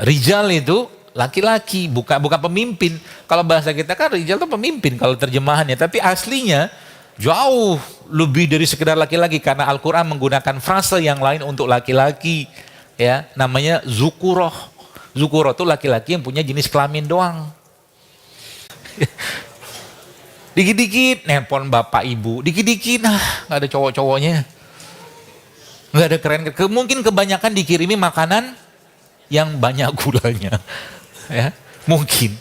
Rijal itu laki-laki, bukan pemimpin. Kalau bahasa kita kan rijal itu pemimpin kalau terjemahannya, tapi aslinya jauh lebih dari sekedar laki-laki karena Al-Quran menggunakan frase yang lain untuk laki-laki, ya, namanya zukuroh. Zukuroh itu laki-laki yang punya jenis kelamin doang. Dikit-dikit nelpon bapak ibu, dikit-dikit nggak ada cowok-cowoknya, nggak ada keren. Mungkin kebanyakan dikirimi makanan yang banyak gulanya, ya mungkin.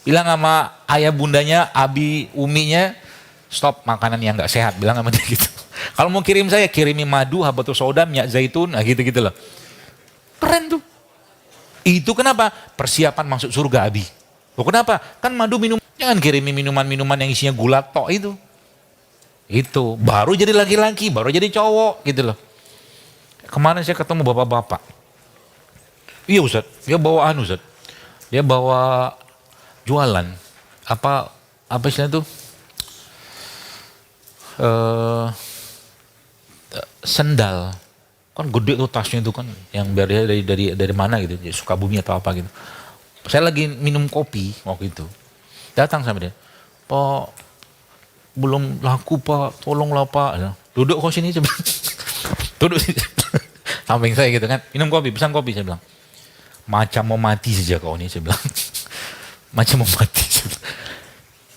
Bilang sama ayah bundanya, abi uminya, stop makanan yang nggak sehat. Bilang sama dia gitu. Kalau mau kirim saya, kirimi madu, habatus sauda, minyak zaitun, gitu-gitu loh. Keren tuh. Itu kenapa? Persiapan masuk surga abi. Loh kenapa? Kan madu minum. Jangan kirimi minuman-minuman yang isinya gula tok itu. Itu baru jadi laki-laki, baru jadi cowok gitu loh. Kemarin saya ketemu bapak-bapak. Iya Ustaz, dia bawa Ustaz. Dia bawa jualan. Apa istilahnya tuh? Sendal. Kan gede tuh tasnya itu kan, yang dari mana gitu, Sukabumi atau apa gitu. Saya lagi minum kopi waktu itu, datang sama dia, Pak, belum laku Pak, tolonglah Pak. Duduk kok sini, saya bilang. Duduk sini, samping saya gitu kan, minum kopi, pesan kopi, saya bilang. Macam mau mati saja kau ini, saya bilang. Macam mau mati.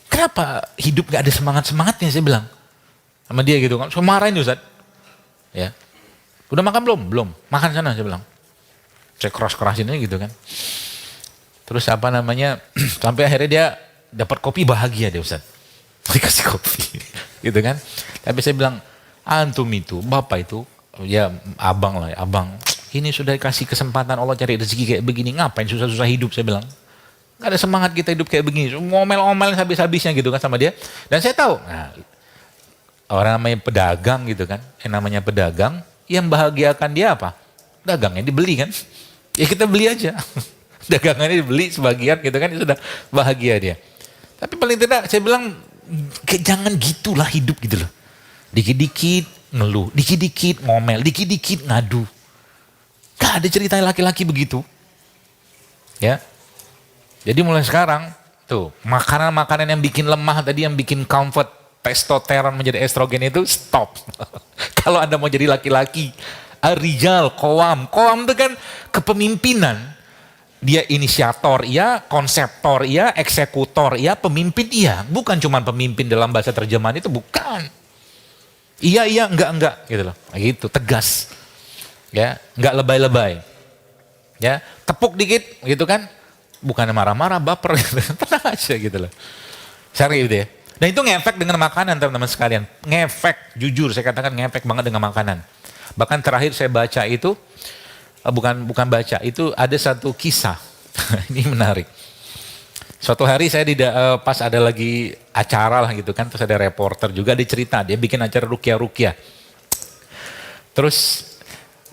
Kenapa hidup gak ada semangat-semangatnya, saya bilang. Sama dia gitu kan, saya marahin Ustaz. Ya. Udah makan belum? Belum. Makan sana, saya bilang. Saya keras-kerasin aja gitu kan. Terus apa namanya, sampai akhirnya dia dapat kopi, bahagia dia Ustaz. Dikasih kopi. Gitu kan. Tapi saya bilang, antum itu, bapak itu, ya abang lah, abang. Ini sudah dikasih kesempatan Allah cari rezeki kayak begini, ngapain susah-susah hidup, saya bilang. Gak ada semangat kita hidup kayak begini. Ngomel-ngomel habis-habisnya gitu kan sama dia. Dan saya tahu, nah, orang namanya pedagang gitu kan. Yang namanya pedagang, yang bahagiakan dia apa? Dagangnya dibeli kan. Ya kita beli aja. Dagangannya dibeli sebagian gitu kan, sudah bahagia dia. Tapi paling tidak saya bilang, jangan gitulah hidup gitu loh. Dikit-dikit ngeluh, dikit-dikit ngomel, dikit-dikit ngadu. Gak ada cerita laki-laki begitu. Ya. Jadi mulai sekarang, tuh makanan-makanan yang bikin lemah tadi, yang bikin comfort, testosteron menjadi estrogen itu stop. Kalau Anda mau jadi laki-laki, rijal, qawam itu kan kepemimpinan. Dia inisiator, iya, konseptor, iya, eksekutor, iya, pemimpin, iya. Bukan cuma pemimpin dalam bahasa terjemahan itu, bukan. Iya, enggak, gitu loh. Gitu, tegas. Ya, enggak lebay-lebay. Ya, tepuk dikit, gitu kan. Bukan marah-marah, baper, gitu. Tenang aja gitu loh. Serius gitu ya. Dan itu ngefek dengan makanan teman-teman sekalian. Ngefek, jujur saya katakan ngefek banget dengan makanan. Bahkan terakhir saya baca itu, bukan baca, itu ada satu kisah. Ini menarik. Suatu hari saya pas ada lagi acara lah gitu kan, terus ada reporter juga, dia cerita, dia bikin acara ruqyah. Terus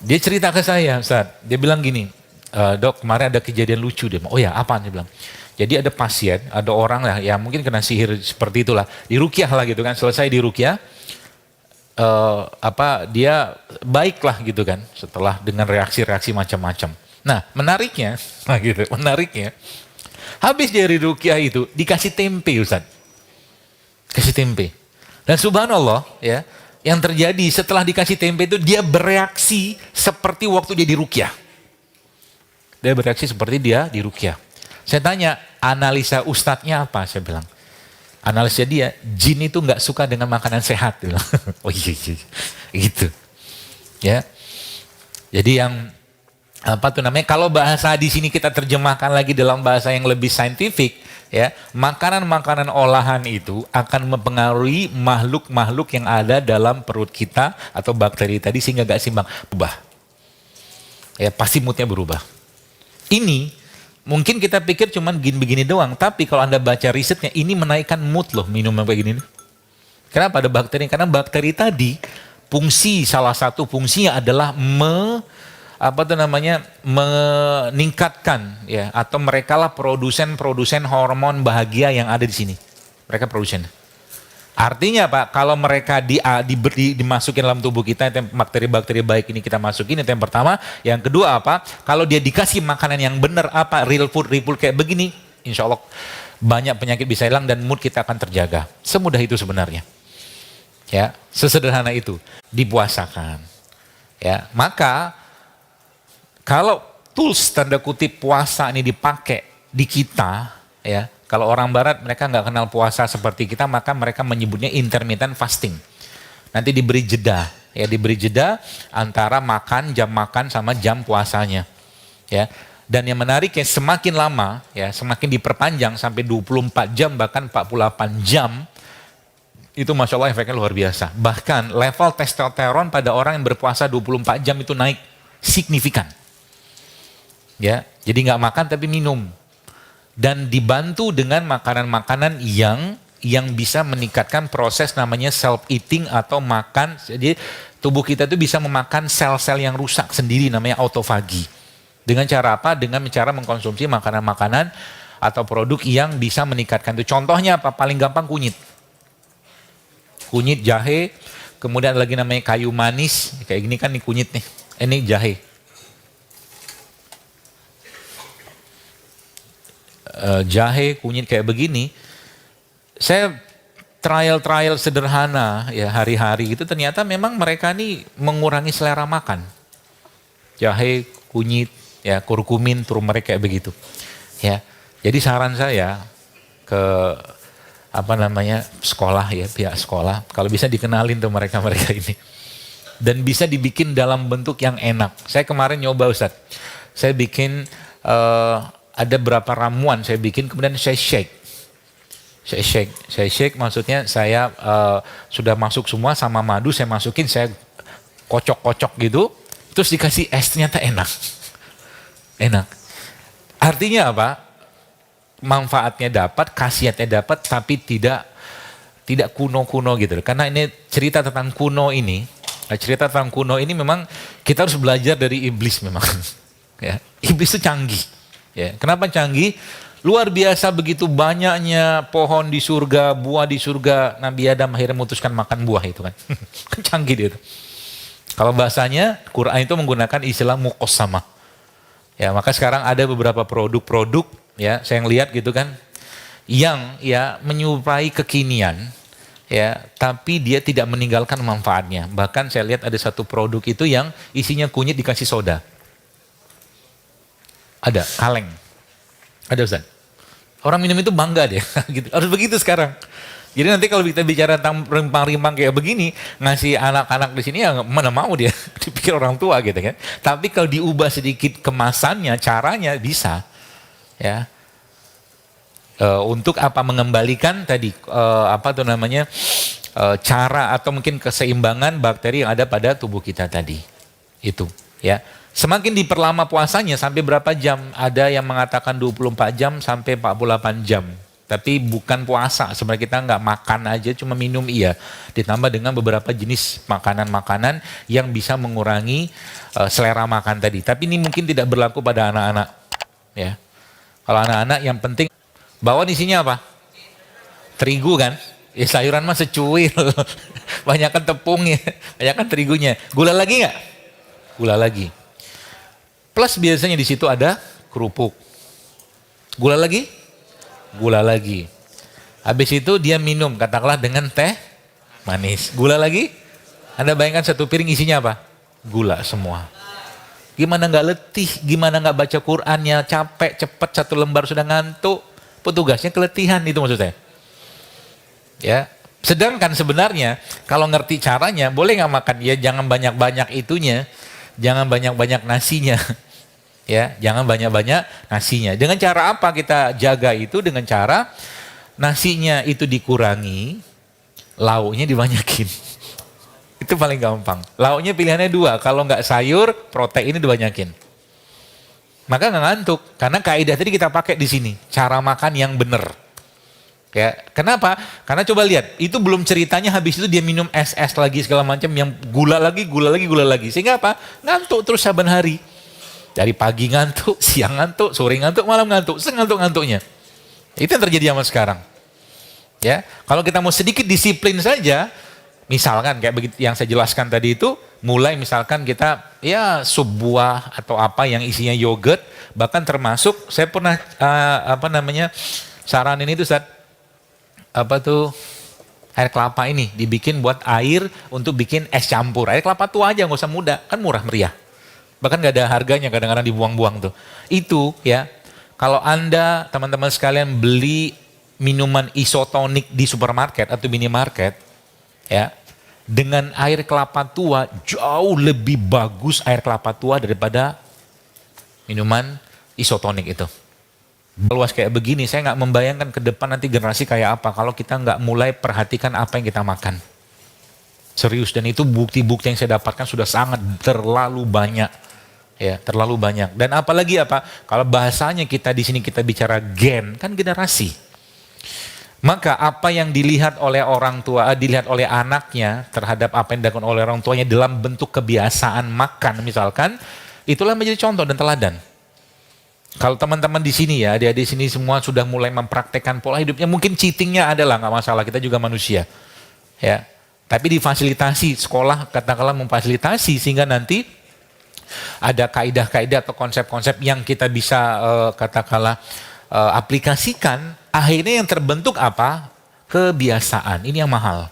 dia cerita ke saya, Ustaz. Dia bilang gini, Dok, kemarin ada kejadian lucu deh. Oh ya, apaan? Dia bilang. Jadi ada pasien, ada orang lah, ya mungkin kena sihir seperti itulah, diruqyah lah gitu kan. Selesai diruqyah, dia baiklah gitu kan, setelah dengan reaksi-reaksi macam-macam. Nah, menariknya, habis dari ruqyah itu dikasih tempe, Ustaz. Kasih tempe. Dan subhanallah, ya, yang terjadi setelah dikasih tempe itu dia bereaksi seperti waktu dia diruqyah. Dia bereaksi seperti dia diruqyah. Saya tanya, analisa ustadznya apa? Saya bilang, analisa dia, jin itu nggak suka dengan makanan sehat. Oh iya, gitu. Ya, jadi yang kalau bahasa di sini kita terjemahkan lagi dalam bahasa yang lebih saintifik, ya, makanan-makanan olahan itu akan mempengaruhi makhluk-makhluk yang ada dalam perut kita atau bakteri tadi sehingga nggak seimbang, berubah. Ya, pasti moodnya berubah. Ini mungkin kita pikir cuman begini doang, tapi kalau Anda baca risetnya, ini menaikkan mood loh minuman kayak gini. Kenapa ada bakteri? Karena bakteri tadi, salah satu fungsinya adalah meningkatkan, ya, atau mereka lah produsen hormon bahagia yang ada di sini. Mereka produsen. Artinya Pak, kalau mereka dimasukin dalam tubuh kita, bakteri-bakteri baik ini kita masukin, itu yang pertama. Yang kedua apa? Kalau dia dikasih makanan yang benar, apa real food kayak begini, insya Allah banyak penyakit bisa hilang dan mood kita akan terjaga. Semudah itu sebenarnya. Ya, sesederhana itu dipuasakan. Ya, maka kalau tools tanda kutip puasa ini dipakai di kita, ya. Kalau orang barat mereka nggak kenal puasa seperti kita, maka mereka menyebutnya intermittent fasting. Nanti diberi jeda, ya diberi jeda antara jam makan sama jam puasanya. Ya. Dan yang menarik ya semakin lama, ya semakin diperpanjang sampai 24 jam bahkan 48 jam, itu Masya Allah efeknya luar biasa. Bahkan level testosteron pada orang yang berpuasa 24 jam itu naik signifikan. Ya, jadi nggak makan tapi minum. Dan dibantu dengan makanan-makanan yang bisa meningkatkan proses namanya self eating atau makan. Jadi tubuh kita itu bisa memakan sel-sel yang rusak sendiri namanya autofagi. Dengan cara apa? Dengan cara mengkonsumsi makanan-makanan atau produk yang bisa meningkatkan itu. Contohnya apa? Paling gampang kunyit. Kunyit, jahe, kemudian ada lagi namanya kayu manis. Kayak gini kan nih kunyit nih. Ini jahe. Jahe, kunyit kayak begini, saya trial sederhana ya hari-hari itu ternyata memang mereka nih mengurangi selera makan. Jahe, kunyit, ya kurkumin, turmeric kayak begitu. Ya, jadi saran saya ke sekolah ya pihak sekolah, kalau bisa dikenalin tuh mereka ini dan bisa dibikin dalam bentuk yang enak. Saya kemarin nyoba Ustadz, saya bikin ada berapa ramuan saya bikin, kemudian saya shake maksudnya saya sudah masuk semua sama madu, saya masukin, saya kocok-kocok gitu, terus dikasih es, ternyata enak. Artinya apa? Manfaatnya dapat, khasiatnya dapat, tapi tidak kuno-kuno gitu. Karena ini cerita tentang kuno ini memang kita harus belajar dari iblis memang. Ya, iblis itu canggih. Ya, kenapa canggih? Luar biasa begitu banyaknya pohon di surga, buah di surga, Nabi Adam akhirnya memutuskan makan buah itu kan. Canggih dia itu. Kalau bahasanya, Quran itu menggunakan istilah muqasamah. Ya, maka sekarang ada beberapa produk-produk, ya, saya lihat gitu kan, yang ya menyerupai kekinian, ya, tapi dia tidak meninggalkan manfaatnya. Bahkan saya lihat ada satu produk itu yang isinya kunyit dikasih soda. Ada, kaleng. Ada Ustaz. Orang minum itu bangga deh. Gitu. Harus begitu sekarang. Jadi nanti kalau kita bicara tentang rimpang-rimpang kayak begini, ngasih anak-anak di sini ya mana mau dia. Dipikir orang tua gitu kan. Tapi kalau diubah sedikit kemasannya, caranya bisa. Ya. Untuk apa mengembalikan tadi, cara atau mungkin keseimbangan bakteri yang ada pada tubuh kita tadi. Itu. Ya. Semakin diperlama puasanya sampai berapa jam? Ada yang mengatakan 24 jam sampai 48 jam. Tapi bukan puasa, sebenarnya kita nggak makan aja, cuma minum iya. Ditambah dengan beberapa jenis makanan-makanan yang bisa mengurangi selera makan tadi. Tapi ini mungkin tidak berlaku pada anak-anak. Ya. Kalau anak-anak yang penting, bawaan isinya apa? Terigu kan? Ya sayuran mah secuil. Banyakan tepungnya, banyakan terigunya. Gula lagi nggak? Gula lagi. Plus biasanya di situ ada kerupuk. Gula lagi? Gula lagi. Habis itu dia minum, katakanlah dengan teh manis. Gula lagi? Anda bayangkan satu piring isinya apa? Gula semua. Gimana nggak letih? Gimana nggak baca Qur'annya? Capek, cepat, satu lembar sudah ngantuk. Petugasnya keletihan, itu maksud saya. Ya. Sedangkan sebenarnya kalau ngerti caranya, boleh nggak makan? Ya jangan banyak-banyak itunya. Jangan banyak-banyak nasinya. Ya, jangan banyak-banyak nasinya. Dengan cara apa kita jaga itu? Dengan cara nasinya itu dikurangi, lauknya dibanyakin. Itu paling gampang. Lauknya pilihannya 2. Kalau nggak sayur, proteinnya dibanyakin. Maka nggak ngantuk. Karena kaidah tadi kita pakai di sini. Cara makan yang benar. Ya, kenapa? Karena coba lihat, itu belum ceritanya habis itu dia minum es lagi segala macam yang gula lagi. Sehingga apa? Ngantuk terus saban hari. Dari pagi ngantuk, siang ngantuk, sore ngantuk, malam ngantuk, sengantuk-ngantuknya. Itu yang terjadi zaman sekarang. Ya, kalau kita mau sedikit disiplin saja, misalkan kayak begitu yang saya jelaskan tadi itu, mulai misalkan kita ya sebuah atau apa yang isinya yogurt, bahkan termasuk saya pernah saranin itu Ustaz, apa tuh air kelapa ini dibikin buat air untuk bikin es campur. Air kelapa tua aja nggak usah muda, kan murah meriah. Bahkan nggak ada harganya, kadang-kadang dibuang-buang tuh. Itu ya, kalau Anda teman-teman sekalian beli minuman isotonik di supermarket atau minimarket, ya, dengan air kelapa tua jauh lebih bagus air kelapa tua daripada minuman isotonik itu. Luas kayak begini, saya nggak membayangkan ke depan nanti generasi kayak apa kalau kita nggak mulai perhatikan apa yang kita makan. Serius, dan itu bukti-bukti yang saya dapatkan sudah sangat terlalu banyak. Ya, terlalu banyak. Dan apalagi apa? Kalau bahasanya kita di sini kita bicara gen, kan generasi. Maka apa yang dilihat oleh orang tua, dilihat oleh anaknya terhadap apa yang dilakukan oleh orang tuanya dalam bentuk kebiasaan makan misalkan, itulah menjadi contoh dan teladan. Kalau teman-teman di sini ya, adik-adik di sini semua sudah mulai mempraktekkan pola hidupnya, mungkin cheatingnya adalah nggak masalah, kita juga manusia. Ya, tapi difasilitasi, sekolah katakanlah memfasilitasi sehingga nanti ada kaidah-kaidah atau konsep-konsep yang kita bisa katakanlah aplikasikan, akhirnya yang terbentuk apa? Kebiasaan. Ini yang mahal.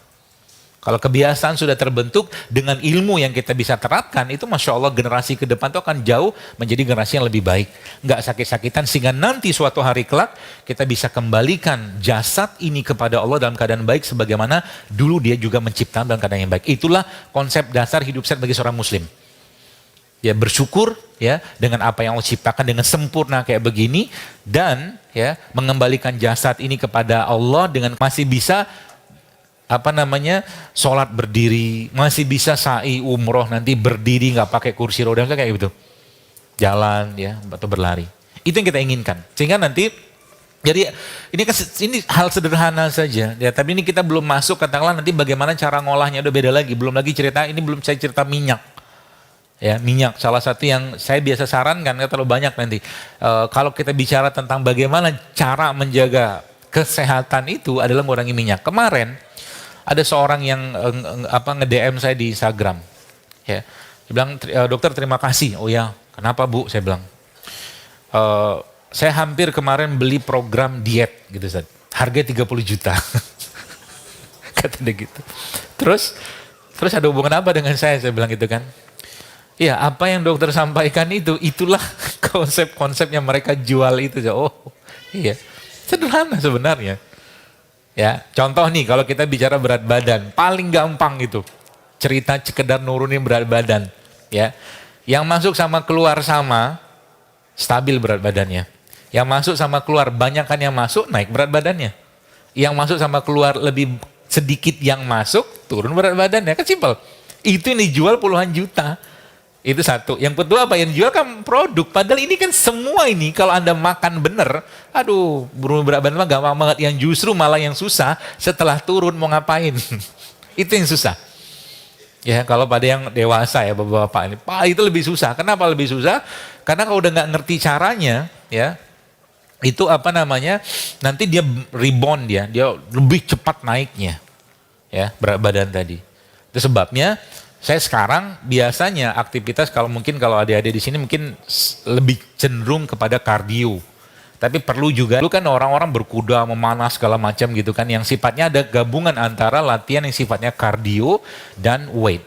Kalau kebiasaan sudah terbentuk dengan ilmu yang kita bisa terapkan, itu Masya Allah generasi ke depan itu akan jauh menjadi generasi yang lebih baik. Nggak sakit-sakitan sehingga nanti suatu hari kelak kita bisa kembalikan jasad ini kepada Allah dalam keadaan baik sebagaimana dulu dia juga menciptakan dalam keadaan yang baik. Itulah konsep dasar hidup sehat bagi seorang muslim. Ya, bersyukur ya dengan apa yang Allah ciptakan dengan sempurna kayak begini, dan ya mengembalikan jasad ini kepada Allah dengan masih bisa sholat berdiri, masih bisa sa'i umroh nanti berdiri nggak pakai kursi roda kayak gitu, jalan ya atau berlari. Itu yang kita inginkan sehingga nanti jadi ini hal sederhana saja ya, tapi ini kita belum masuk katakanlah nanti bagaimana cara ngolahnya udah beda lagi, belum lagi cerita ini belum saya cerita minyak. Ya, minyak salah satu yang saya biasa sarankan, nggak terlalu banyak nanti. Kalau kita bicara tentang bagaimana cara menjaga kesehatan itu adalah mengurangi minyak. Kemarin ada seorang yang nge-DM saya di Instagram. Ya, dia bilang, dokter terima kasih. Oh ya, kenapa Bu? Saya bilang, saya hampir kemarin beli program diet gitu, Ustaz. Harga 30 juta. Kata dia gitu. Terus ada hubungan apa dengan saya bilang gitu kan. Ya, apa yang dokter sampaikan itulah konsep-konsep yang mereka jual itu. Oh, iya. Sederhana sebenarnya. Ya, contoh nih kalau kita bicara berat badan, paling gampang itu. Cerita sekedar nurunin berat badan, ya. Yang masuk sama keluar sama, stabil berat badannya. Yang masuk sama keluar banyakkan yang masuk, naik berat badannya. Yang masuk sama keluar lebih sedikit yang masuk, turun berat badannya. Kan simpel. Itu yang dijual puluhan juta. Itu satu. Yang kedua apa? Yang dijual kan produk. Padahal ini kan semua ini kalau Anda makan bener, aduh, berat badan mah gampang banget. Yang justru malah yang susah setelah turun mau ngapain. Itu yang susah. Ya, kalau pada yang dewasa ya bapak-bapak ini, Pak, itu lebih susah. Kenapa lebih susah? Karena kalau udah nggak ngerti caranya, ya, itu nanti dia rebound dia lebih cepat naiknya, ya, berat badan tadi. Itu sebabnya saya sekarang biasanya aktivitas kalau adik-adik di sini mungkin lebih cenderung kepada kardio. Tapi perlu juga, dulu kan orang-orang berkuda, memanah segala macam gitu kan, yang sifatnya ada gabungan antara latihan yang sifatnya kardio dan weight.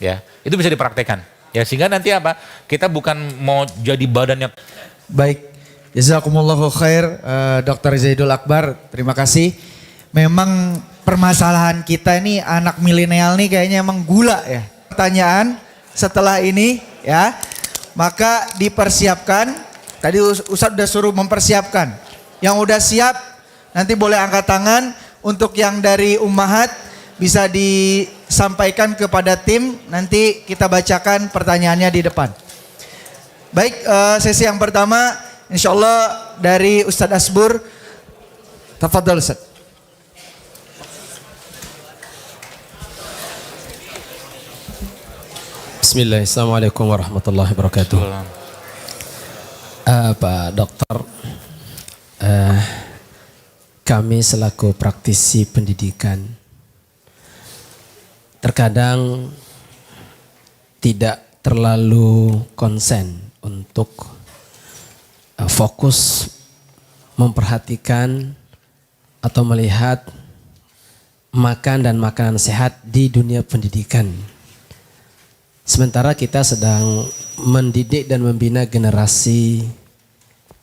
Ya, itu bisa dipraktekkan. Ya, sehingga nanti apa? Kita bukan mau jadi badannya. Baik, jazakumullahu khair, Dr. Zaidul Akbar, terima kasih. Memang permasalahan kita ini anak milenial nih kayaknya emang gula ya. Pertanyaan setelah ini ya, maka dipersiapkan. Tadi Ustadz udah suruh mempersiapkan. Yang udah siap nanti boleh angkat tangan. Untuk yang dari ummahat bisa disampaikan kepada tim. Nanti kita bacakan pertanyaannya di depan. Baik, sesi yang pertama insya Allah dari Ustadz Asbur. Tafadhol Ustadz. Bismillah, Assalamualaikum warahmatullahi wabarakatuh. Pak Dokter, kami selaku praktisi pendidikan terkadang tidak terlalu konsen untuk fokus memperhatikan atau melihat makan dan makanan sehat di dunia pendidikan. Sementara kita sedang mendidik dan membina generasi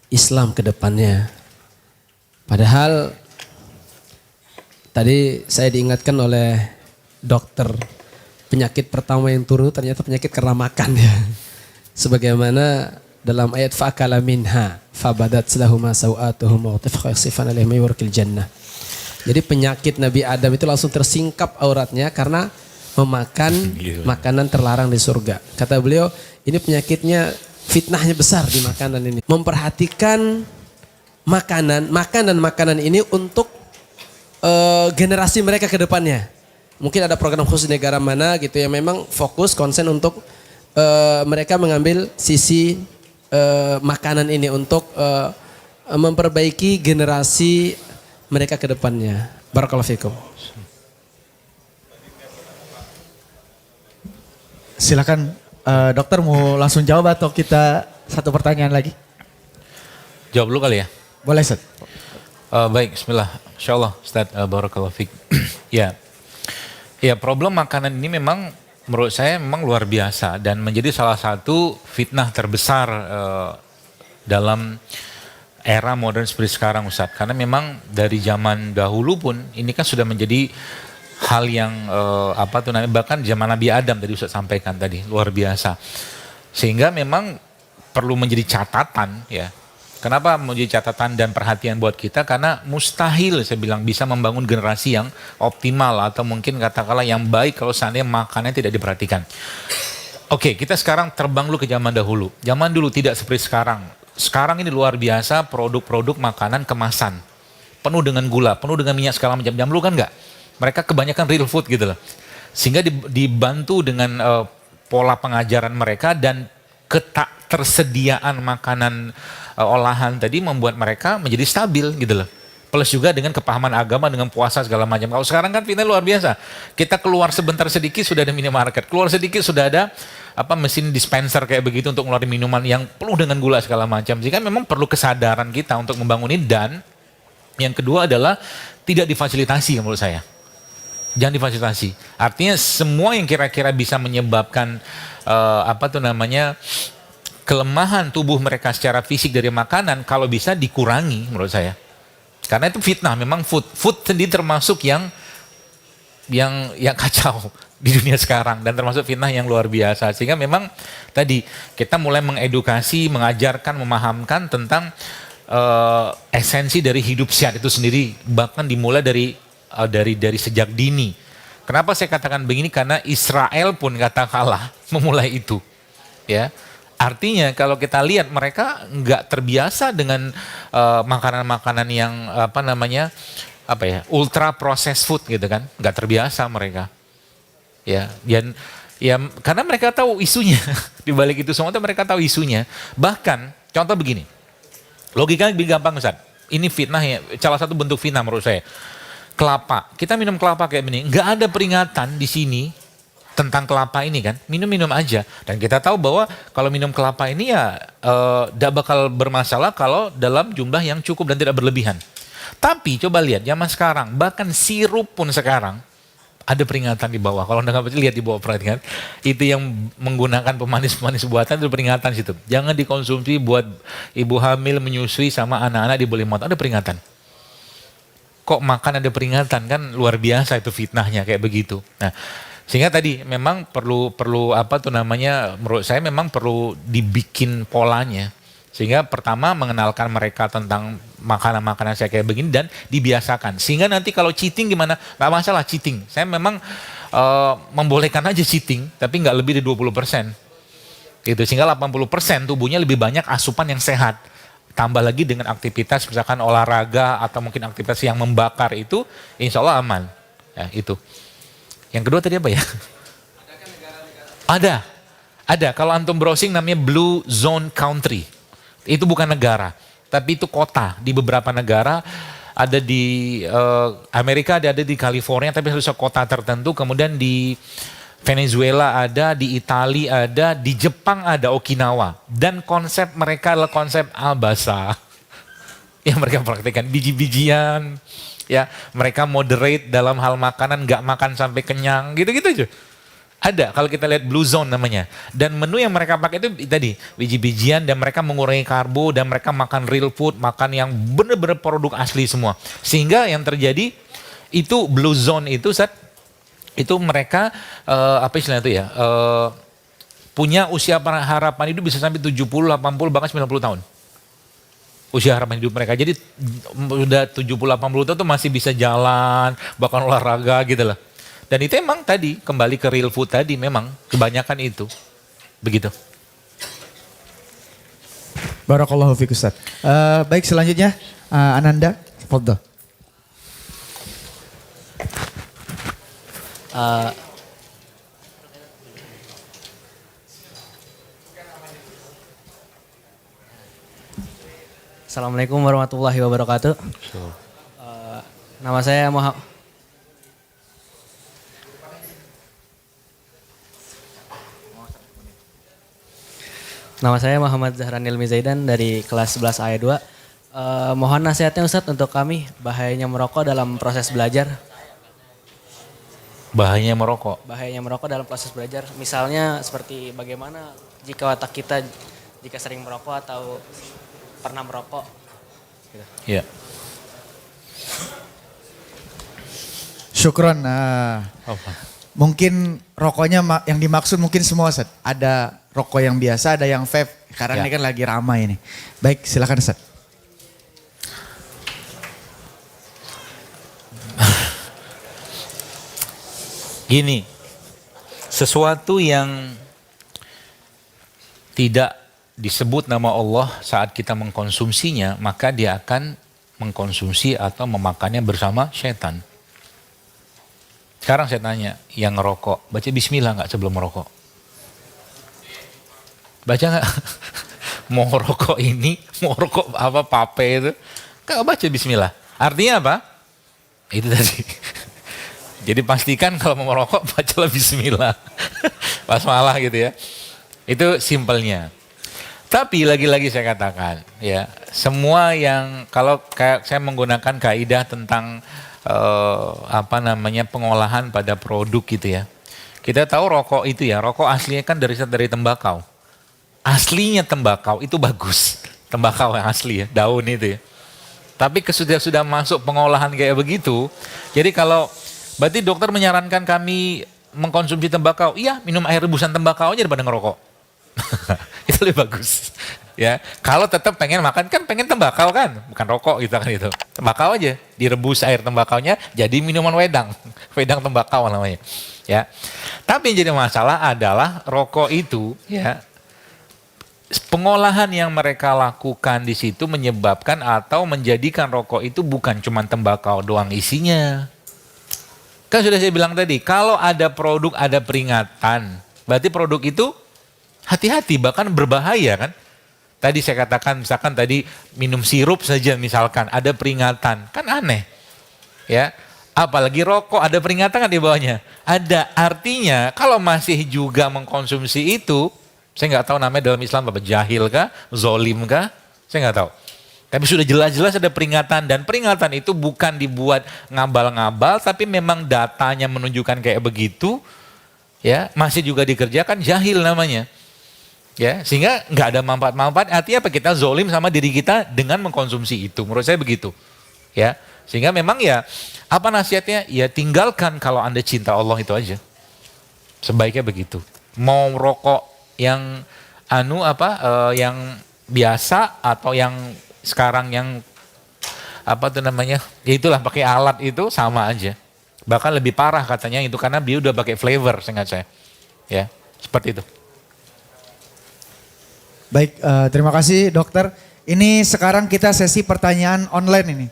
Islam ke depannya. Padahal tadi saya diingatkan oleh dokter, penyakit pertama yang turun ternyata penyakit karena makan ya. Sebagaimana dalam ayat fa'akala minha fabadat lahuma sawatuhum wa tafaqa sifan alaihim warqil jannah. Jadi penyakit Nabi Adam itu langsung tersingkap auratnya karena memakan makanan terlarang di surga. Kata beliau, ini penyakitnya, fitnahnya besar di makanan ini. Memperhatikan makanan ini untuk generasi mereka ke depannya. Mungkin ada program khusus negara mana gitu yang memang fokus konsen untuk mereka mengambil sisi makanan ini untuk memperbaiki generasi mereka ke depannya. Barakallahu fikum. Silakan dokter mau langsung jawab atau kita satu pertanyaan lagi? Jawab dulu kali ya. Boleh Ustaz. Baik, bismillah. Insyaallah Ustaz, barakallahu fiik. Ya. Ya, problem makanan ini memang menurut saya memang luar biasa dan menjadi salah satu fitnah terbesar dalam era modern seperti sekarang Ustaz. Karena memang dari zaman dahulu pun ini kan sudah menjadi hal yang bahkan zaman Nabi Adam tadi Ustaz sampaikan tadi, luar biasa. Sehingga memang perlu menjadi catatan ya. Kenapa menjadi catatan dan perhatian buat kita? Karena mustahil saya bilang bisa membangun generasi yang optimal atau mungkin katakanlah yang baik kalau seandainya makannya tidak diperhatikan. Oke, kita sekarang terbang dulu ke zaman dahulu. Zaman dulu tidak seperti sekarang. Sekarang ini luar biasa produk-produk makanan kemasan. Penuh dengan gula, penuh dengan minyak segala macam. Zaman dulu kan enggak. Mereka kebanyakan real food gitu loh. Sehingga dibantu dengan pola pengajaran mereka dan ketersediaan makanan olahan tadi membuat mereka menjadi stabil gitu loh. Plus juga dengan kepahaman agama, dengan puasa segala macam. Kalau sekarang kan fitnah luar biasa. Kita keluar sebentar sedikit sudah ada minimarket. Keluar sedikit sudah ada mesin dispenser kayak begitu untuk ngeluarin minuman yang penuh dengan gula segala macam. Jika memang perlu kesadaran kita untuk membangun ini dan yang kedua adalah tidak difasilitasi menurut saya. Jangan difasilitasi. Artinya semua yang kira-kira bisa menyebabkan kelemahan tubuh mereka secara fisik dari makanan kalau bisa dikurangi menurut saya. Karena itu fitnah, memang food sendiri termasuk yang kacau di dunia sekarang dan termasuk fitnah yang luar biasa. Sehingga memang tadi kita mulai mengedukasi, mengajarkan, memahamkan tentang esensi dari hidup sehat itu sendiri, bahkan dimulai dari sejak dini. Kenapa saya katakan begini? Karena Israel pun katakanlah memulai itu, ya. Artinya kalau kita lihat mereka nggak terbiasa dengan makanan-makanan yang ultra processed food gitu kan, nggak terbiasa mereka, ya. Dan ya karena mereka tahu isunya di balik itu semua, mereka tahu isunya. Bahkan contoh begini, logikanya lebih gampang Ustaz. Ini fitnah ya, salah satu bentuk fitnah menurut saya. Kelapa, kita minum kelapa kayak begini, nggak ada peringatan di sini tentang kelapa ini kan, minum-minum aja. Dan kita tahu bahwa kalau minum kelapa ini ya tidak bakal bermasalah kalau dalam jumlah yang cukup dan tidak berlebihan. Tapi coba lihat zaman sekarang, bahkan sirup pun sekarang ada peringatan di bawah. Kalau Anda nggak lihat di bawah, perhatikan, itu yang menggunakan pemanis-pemanis buatan itu peringatan situ. Jangan dikonsumsi buat ibu hamil, menyusui sama anak-anak di bawah 5 tahun, ada peringatan. Kok makan ada peringatan, kan luar biasa itu fitnahnya kayak begitu. Nah, sehingga tadi memang perlu menurut saya memang perlu dibikin polanya. Sehingga pertama mengenalkan mereka tentang makanan-makanan saya kayak begini dan dibiasakan. Sehingga nanti kalau cheating gimana? Nggak masalah cheating. Saya memang membolehkan aja cheating, tapi nggak lebih dari 20%. Gitu. Sehingga 80% tubuhnya lebih banyak asupan yang sehat. Tambah lagi dengan aktivitas misalkan olahraga atau mungkin aktivitas yang membakar itu, insya Allah aman. Ya, itu. Yang kedua tadi apa ya? Ada. Kalau antum browsing namanya Blue Zone Country. Itu bukan negara, tapi itu kota di beberapa negara ada di Amerika, ada di California, tapi harus kota tertentu. Kemudian di Venezuela ada, di Italia ada, di Jepang ada Okinawa. Dan konsep mereka adalah konsep albasa. Yang mereka praktikkan biji-bijian. Ya, mereka moderate dalam hal makanan, nggak makan sampai kenyang, gitu-gitu aja. Ada, kalau kita lihat Blue Zone namanya. Dan menu yang mereka pakai itu tadi, biji-bijian, dan mereka mengurangi karbo, dan mereka makan real food, makan yang benar-benar produk asli semua. Sehingga yang terjadi, itu Blue Zone itu, itu mereka, apa istilahnya itu ya, punya usia harapan hidup bisa sampai 70, 80, bahkan 90 tahun. Usia harapan hidup mereka. Jadi udah 70, 80 tahun tuh masih bisa jalan, bahkan olahraga gitu lah. Dan itu emang tadi, kembali ke real food tadi memang kebanyakan itu. Begitu. Barakallahu fiik Ustaz. Baik selanjutnya Ananda, fadhil. Assalamualaikum warahmatullahi wabarakatuh. Nama saya Muhammad Zahranil Mizaidan dari kelas 11 ayat 2. Mohon nasihatnya Ustadz untuk kami, bahayanya merokok dalam proses belajar. Bahayanya merokok. Bahayanya merokok dalam proses belajar. Misalnya seperti bagaimana jika otak kita jika sering merokok atau pernah merokok. Gitu. Iya. Syukron. Apa? Mungkin rokoknya yang dimaksud mungkin semua Ustaz. Ada rokok yang biasa, ada yang vape. Sekarang Ya. ini kan lagi ramai ini. Baik, silakan Ustaz. Gini, sesuatu yang tidak disebut nama Allah saat kita mengkonsumsinya, maka dia akan mengkonsumsi atau memakannya bersama syaitan. Sekarang saya tanya, yang ngerokok, baca bismillah nggak sebelum merokok? Baca nggak? Mau rokok ini, mau rokok apa, pape itu, nggak baca bismillah. Artinya apa? Itu tadi. Jadi pastikan kalau mau merokok, bacalah bismillah. Basmalah gitu ya. Itu simpelnya. Tapi lagi-lagi saya katakan, ya, semua yang kalau kayak saya menggunakan kaidah tentang pengolahan pada produk gitu ya. Kita tahu rokok itu ya, rokok aslinya kan dari tembakau. Aslinya tembakau itu bagus, tembakau yang asli ya, daun itu ya. Tapi sudah masuk pengolahan kayak begitu, jadi kalau berarti dokter menyarankan kami mengkonsumsi tembakau, iya minum air rebusan tembakau aja daripada ngerokok. Itu lebih bagus. Ya, kalau tetap pengen makan kan pengen tembakau kan, bukan rokok gitu kan itu. Tembakau aja, direbus air tembakaunya jadi minuman wedang. Wedang tembakau namanya. Ya. Tapi yang jadi masalah adalah rokok itu ya pengolahan yang mereka lakukan di situ menyebabkan atau menjadikan rokok itu bukan cuma tembakau doang isinya. Kan sudah saya bilang tadi, kalau ada produk ada peringatan, berarti produk itu hati-hati bahkan berbahaya kan. Tadi saya katakan misalkan tadi minum sirup saja misalkan ada peringatan, kan aneh. Ya. Apalagi rokok ada peringatan kan di bawahnya. Ada, artinya kalau masih juga mengkonsumsi itu, saya nggak tahu namanya dalam Islam apa, jahil kah, zolim kah, saya nggak tahu. Tapi sudah jelas-jelas ada peringatan dan peringatan itu bukan dibuat ngabal-ngabal, tapi memang datanya menunjukkan kayak begitu, ya masih juga dikerjakan, jahil namanya. Ya, sehingga nggak ada manfaat-manfaat. Artinya apa? Kita zolim sama diri kita dengan mengkonsumsi itu. Menurut saya begitu. Ya, sehingga memang ya apa nasihatnya? Ya tinggalkan kalau Anda cinta Allah itu aja. Sebaiknya begitu. Mau rokok yang yang biasa atau yang sekarang yang ya itulah pakai alat itu sama aja. Bahkan lebih parah katanya itu karena dia udah pakai flavor, seingat saya. Ya, seperti itu. Baik, terima kasih dokter. Ini sekarang kita sesi pertanyaan online ini.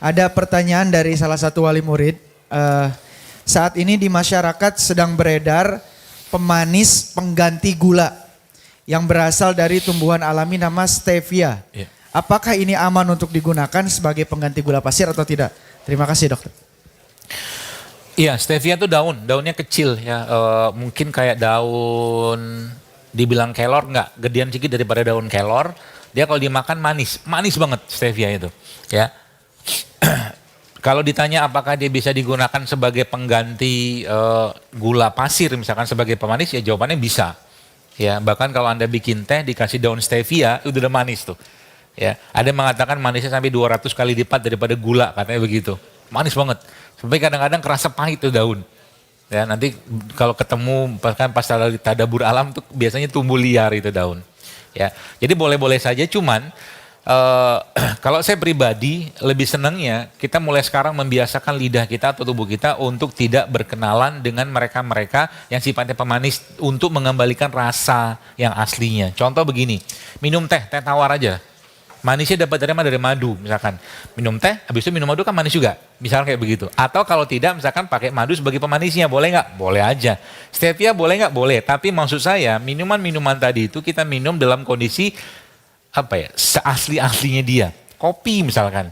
Ada pertanyaan dari salah satu wali murid. Saat ini di masyarakat sedang beredar pemanis pengganti gula yang berasal dari tumbuhan alami nama stevia. Yeah. Apakah ini aman untuk digunakan sebagai pengganti gula pasir atau tidak? Terima kasih dokter. Iya, stevia itu daunnya kecil ya, mungkin kayak daun, dibilang kelor nggak, gedean sedikit daripada daun kelor. Dia kalau dimakan manis banget stevia itu, ya. Kalau ditanya apakah dia bisa digunakan sebagai pengganti gula pasir misalkan sebagai pemanis, ya jawabannya bisa. Ya, bahkan kalau Anda bikin teh dikasih daun stevia itu udah manis tuh. Ya, ada yang mengatakan manisnya sampai 200 kali lipat daripada gula, katanya begitu. Manis banget. Sampai kadang-kadang kerasa pahit tuh daun. Ya, nanti kalau ketemu bahkan pas tadabur alam tuh biasanya tumbuh liar itu daun. Ya, jadi boleh-boleh saja, cuman kalau saya pribadi lebih senangnya kita mulai sekarang membiasakan lidah kita atau tubuh kita untuk tidak berkenalan dengan mereka-mereka yang sifatnya pemanis untuk mengembalikan rasa yang aslinya. Contoh begini, minum teh tawar aja. Manisnya dapat dari mana? Dari madu misalkan. Minum teh, habis itu minum madu kan manis juga. Misalkan kayak begitu. Atau kalau tidak misalkan pakai madu sebagai pemanisnya, boleh nggak? Boleh aja. Stevia boleh nggak? Boleh. Tapi maksud saya minuman-minuman tadi itu kita minum dalam kondisi apa ya, seasli-aslinya dia. Kopi misalkan.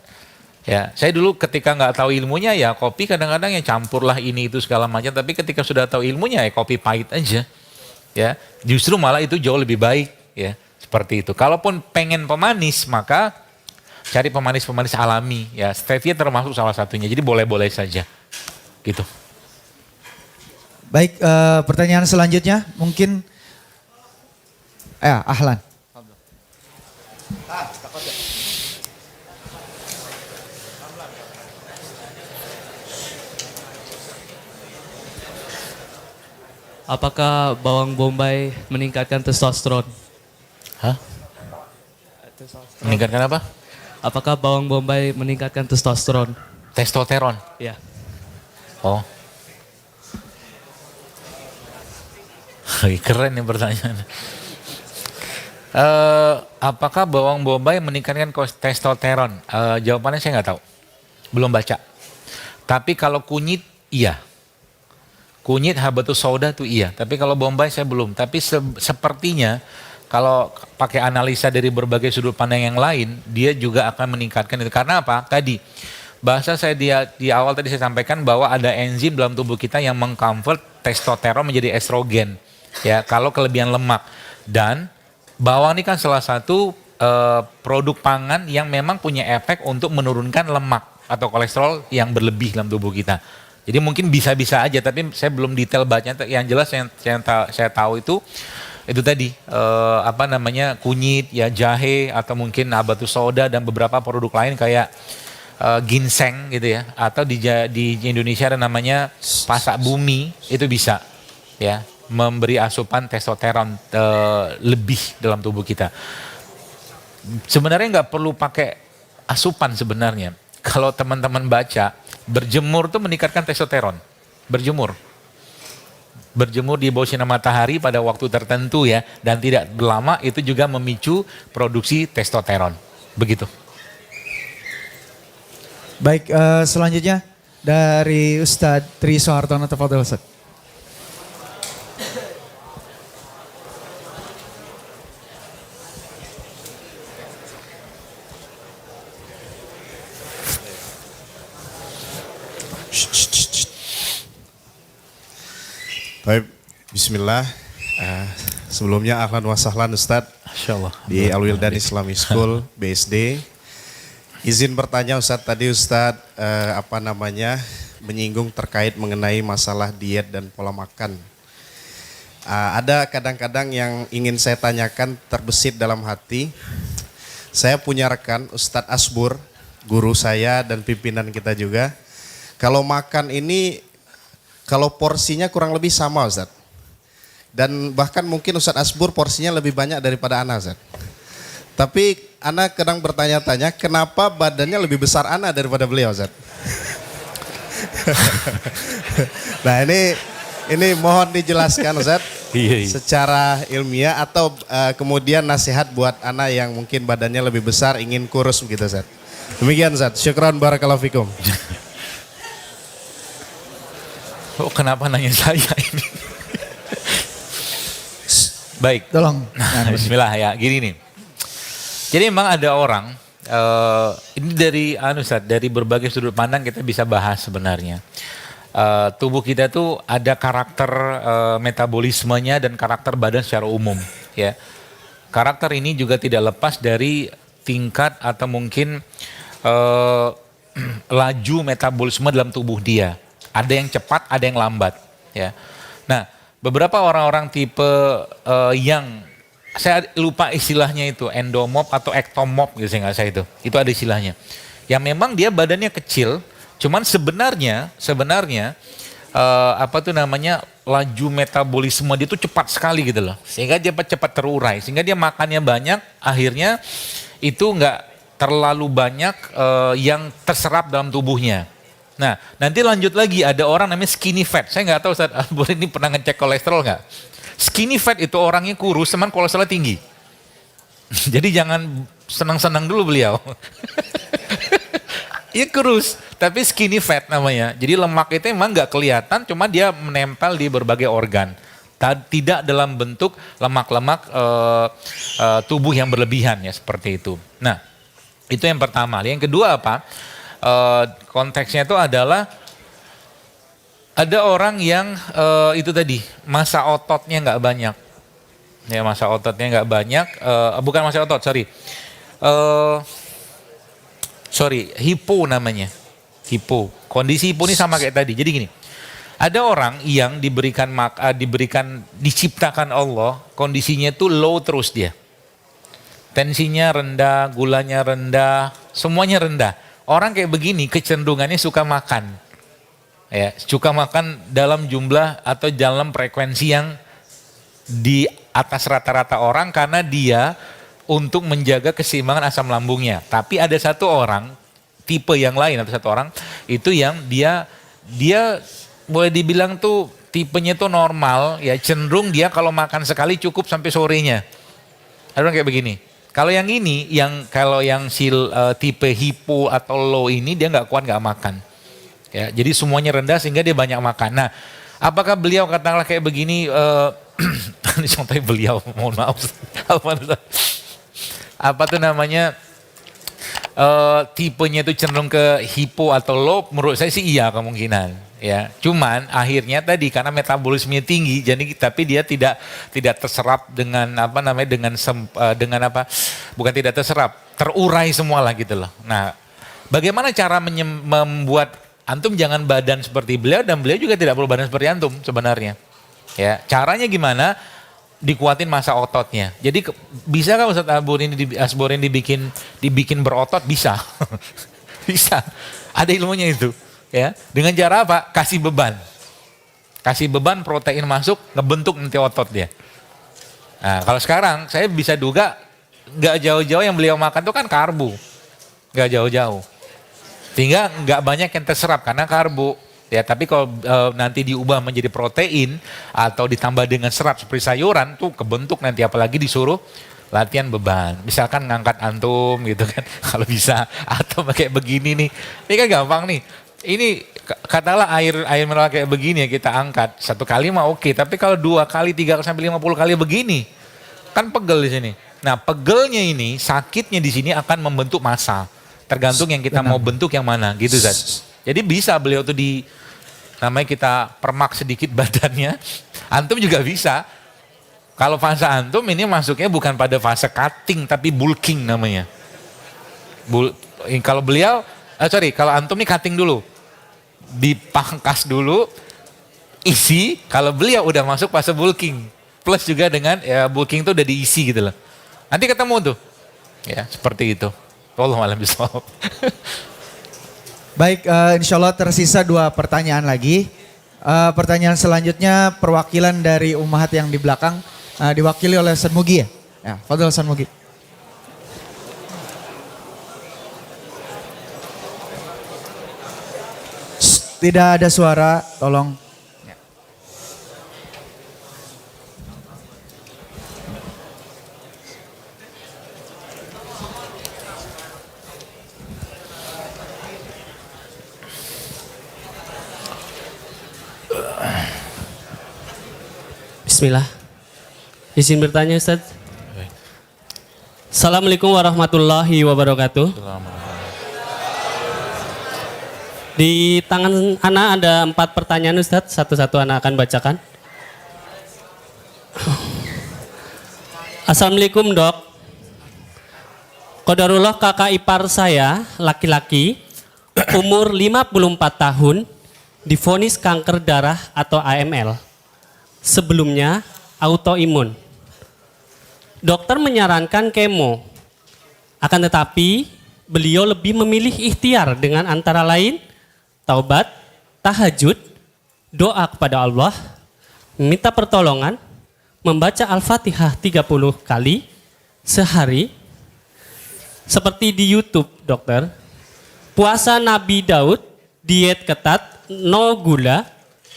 Ya, saya dulu ketika nggak tahu ilmunya ya kopi kadang-kadang yang campurlah ini itu segala macam. Tapi ketika sudah tahu ilmunya ya kopi pahit aja. Ya, justru malah itu jauh lebih baik. Ya, seperti itu. Kalaupun pengen pemanis maka cari pemanis-pemanis alami. Ya, stevia termasuk salah satunya. Jadi boleh-boleh saja. Gitu. Baik, pertanyaan selanjutnya mungkin Ahlan. Apakah bawang bombay meningkatkan testosteron? Hah? Meningkatkan apa? Apakah bawang bombay meningkatkan testosteron? Testosteron. Ya. Oh. Keren nih pertanyaan. Apakah bawang bombay meningkatkan testosteron? Jawabannya saya nggak tahu, belum baca. Tapi kalau kunyit, iya. Kunyit habatus sauda tuh iya. Tapi kalau bombay saya belum. Tapi sepertinya kalau pakai analisa dari berbagai sudut pandang yang lain, dia juga akan meningkatkan itu. Karena apa? Tadi bahasa saya di awal tadi saya sampaikan bahwa ada enzim dalam tubuh kita yang mengkonvert testosteron menjadi estrogen. Ya, kalau kelebihan lemak. Dan bawang ini kan salah satu produk pangan yang memang punya efek untuk menurunkan lemak atau kolesterol yang berlebih dalam tubuh kita. Jadi mungkin bisa-bisa aja, tapi saya belum detail bacanya. Yang jelas saya tahu itu tadi kunyit, ya jahe atau mungkin habatus sauda dan beberapa produk lain kayak ginseng gitu ya. Atau di Indonesia ada namanya pasak bumi, itu bisa ya memberi asupan testosteron lebih dalam tubuh kita. Sebenarnya nggak perlu pakai asupan sebenarnya. Kalau teman-teman baca, berjemur tuh meningkatkan testosteron. Berjemur di bawah sinar matahari pada waktu tertentu ya, dan tidak lama itu juga memicu produksi testosteron. Begitu. Baik, selanjutnya dari Ustadz Tri Soehartono, tafadhol Ustadz. Baik, bismillah. Sebelumnya ahlan wa sahlan Ustadz di Al Wildan Islamic School BSD. Izin bertanya Ustadz, tadi Ustadz menyinggung terkait mengenai masalah diet dan pola makan. Ada kadang-kadang yang ingin saya tanyakan terbesit dalam hati. Saya punya rekan Ustadz Asbur, guru saya dan pimpinan kita juga. Kalau makan ini, kalau porsinya kurang lebih sama Ustadz. Dan bahkan mungkin Ustadz Asbur porsinya lebih banyak daripada Ana Ustadz. Tapi Ana kadang bertanya-tanya kenapa badannya lebih besar Ana daripada beliau Ustadz. Nah ini mohon dijelaskan Ustadz. Secara ilmiah atau kemudian nasihat buat Ana yang mungkin badannya lebih besar ingin kurus begitu Ustadz. Demikian Ustadz. Syukran barakallahu fikum. Oh, kenapa nanya saya ini? Baik. Tolong. Bismillah ya, gini nih. Jadi memang ada orang, ini dari berbagai sudut pandang kita bisa bahas sebenarnya. Tubuh kita tuh ada karakter metabolismenya dan karakter badan secara umum, ya. Karakter ini juga tidak lepas dari tingkat atau mungkin laju metabolisme dalam tubuh dia. Ada yang cepat, ada yang lambat, ya. Nah, beberapa orang-orang tipe yang saya lupa istilahnya itu, endomorf atau ektomorf gitu, saya nggak saya itu. Itu ada istilahnya. Yang memang dia badannya kecil, cuman sebenarnya laju metabolisme dia tuh cepat sekali gitu loh. Sehingga dia cepat terurai, sehingga dia makannya banyak, akhirnya itu nggak terlalu banyak yang terserap dalam tubuhnya. Nah, nanti lanjut lagi ada orang namanya skinny fat. Saya nggak tahu Ustaz Albur ini pernah ngecek kolesterol nggak? Skinny fat itu orangnya kurus, cuman kolesterolnya tinggi. Jadi jangan senang-senang dulu beliau. Iya kurus, tapi skinny fat namanya. Jadi lemak itu emang nggak kelihatan, cuma dia menempel di berbagai organ. Tidak dalam bentuk lemak-lemak tubuh yang berlebihan ya seperti itu. Nah, itu yang pertama. Yang kedua apa? Konteksnya itu adalah ada orang yang itu tadi masa ototnya nggak banyak, ya masa ototnya nggak banyak, bukan masa otot, hipo namanya, hipo. Kondisi hipo ini sama kayak tadi. Jadi gini, ada orang yang diciptakan Allah, kondisinya itu low terus dia. Tensinya rendah, gulanya rendah, semuanya rendah. Orang kayak begini kecenderungannya suka makan. Ya, suka makan dalam jumlah atau dalam frekuensi yang di atas rata-rata orang karena dia untuk menjaga keseimbangan asam lambungnya. Tapi ada satu orang, tipe yang lain atau satu orang itu yang dia boleh dibilang tuh tipenya tuh normal, ya cenderung dia kalau makan sekali cukup sampai sorenya. Ada orang kayak begini. Kalau yang ini, kalau yang tipe hipo atau low ini dia nggak kuat nggak makan. Ya, jadi semuanya rendah sehingga dia banyak makan. Nah, apakah beliau katakanlah kayak begini? Ini contohnya beliau, mohon maaf. Apa tuh namanya? Tipenya itu cenderung ke hipo atau low? Menurut saya sih iya kemungkinan. Ya, cuman akhirnya tadi karena metabolismenya tinggi, jadi tapi dia tidak terserap dengan bukan tidak terserap, terurai semua lah gitu loh. Nah, bagaimana cara membuat antum jangan badan seperti beliau dan beliau juga tidak perlu badan seperti antum sebenarnya. Ya, caranya gimana? Dikuatin masa ototnya. Jadi bisa kan Ustaz Albur ini dibikin berotot bisa. Bisa. Ada ilmunya itu. Ya, dengan cara apa? Kasih beban protein masuk, ngebentuk nanti otot dia. Nah, kalau sekarang saya bisa duga nggak jauh-jauh yang beliau makan itu kan karbo, nggak jauh-jauh, sehingga nggak banyak yang terserap karena karbo. Ya, tapi kalau nanti diubah menjadi protein atau ditambah dengan serat seperti sayuran tuh kebentuk nanti, apalagi disuruh latihan beban. Misalkan ngangkat antum gitu kan, kalau bisa, atau kayak begini nih, ini kan gampang nih. Ini katalah air mineral kayak begini ya kita angkat. Satu kali mah oke, tapi kalau 2 kali, 3 sampai 50 kali begini, kan pegel di sini. Nah, pegelnya ini, sakitnya di sini akan membentuk massa. Tergantung yang kita mau bentuk yang mana, gitu Zat. Jadi bisa beliau tuh namanya kita permak sedikit badannya. Antum juga bisa. Kalau fase antum ini masuknya bukan pada fase cutting, tapi bulking namanya. Kalau beliau, kalau antum ini cutting dulu. Dipangkas dulu, isi, kalau beliau udah masuk fase bulking. Plus juga dengan ya bulking itu udah diisi gitu loh. Nanti ketemu tuh. Ya, seperti itu. Wallahu a'lam bishawab. Baik, insya Allah tersisa 2 pertanyaan lagi. Pertanyaan selanjutnya perwakilan dari Ummahat yang di belakang diwakili oleh Ustaz Mugi ya. Ya, fadhil Ustaz Mugi. Tidak ada suara, tolong. Bismillah. Izin bertanya Ustaz. Assalamualaikum warahmatullahi wabarakatuh. Di tangan anak ada 4 pertanyaan Ustadz, satu-satu anak akan bacakan. Assalamualaikum dok. Qadarullah kakak ipar saya, laki-laki, umur 54 tahun, divonis kanker darah atau AML. Sebelumnya autoimun. Dokter menyarankan kemo. Akan tetapi beliau lebih memilih ikhtiar dengan antara lain taubat, tahajud, doa kepada Allah, meminta pertolongan, membaca Al-Fatihah 30 kali sehari. Seperti di YouTube, dokter. Puasa Nabi Daud, diet ketat, no gula,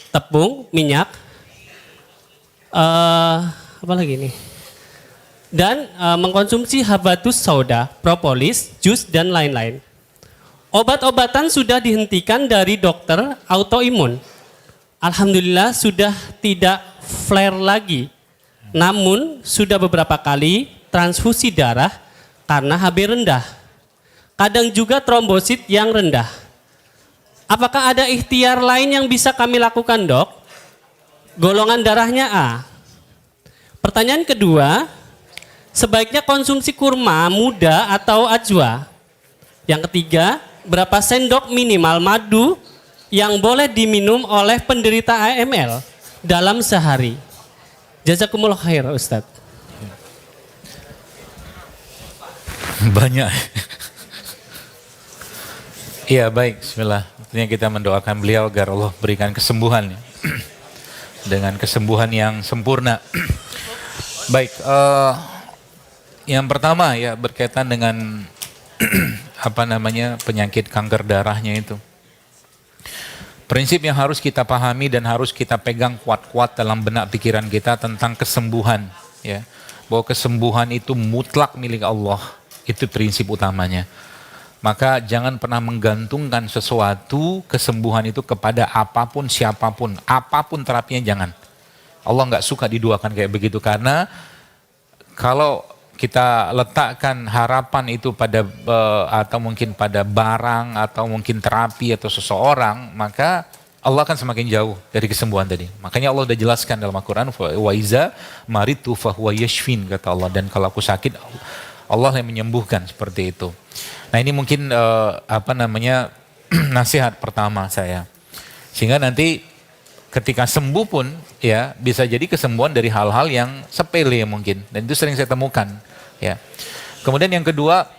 tepung, minyak. Apa lagi nih? Dan mengkonsumsi habatus sauda, propolis, jus, dan lain-lain. Obat-obatan sudah dihentikan dari dokter autoimun. Alhamdulillah sudah tidak flare lagi. Namun sudah beberapa kali transfusi darah karena HB rendah. Kadang juga trombosit yang rendah. Apakah ada ikhtiar lain yang bisa kami lakukan, dok? Golongan darahnya A. Pertanyaan kedua, sebaiknya konsumsi kurma muda atau ajwa. Yang ketiga, berapa sendok minimal madu yang boleh diminum oleh penderita AML dalam sehari? Jazakumullah khair, Ustadz. Banyak. Iya baik, bismillah. Tentunya kita mendoakan beliau agar Allah berikan kesembuhan. Dengan kesembuhan yang sempurna. Baik, yang pertama ya berkaitan dengan penyakit kanker darahnya itu. Prinsip yang harus kita pahami dan harus kita pegang kuat-kuat dalam benak pikiran kita tentang kesembuhan, ya. Bahwa kesembuhan itu mutlak milik Allah, itu prinsip utamanya. Maka jangan pernah menggantungkan sesuatu kesembuhan itu kepada apapun siapapun, apapun terapinya jangan. Allah nggak suka diduakan kayak begitu karena kalau kita letakkan harapan itu pada atau mungkin pada barang atau mungkin terapi atau seseorang, maka Allah akan semakin jauh dari kesembuhan tadi. Makanya Allah sudah jelaskan dalam Al-Quran, wa iza maritu fahuwa yashfin, kata Allah, dan kalau aku sakit Allah yang menyembuhkan, seperti itu. Nah ini mungkin nasihat pertama saya, sehingga nanti ketika sembuh pun ya bisa jadi kesembuhan dari hal-hal yang sepele mungkin, dan itu sering saya temukan ya. Kemudian yang kedua,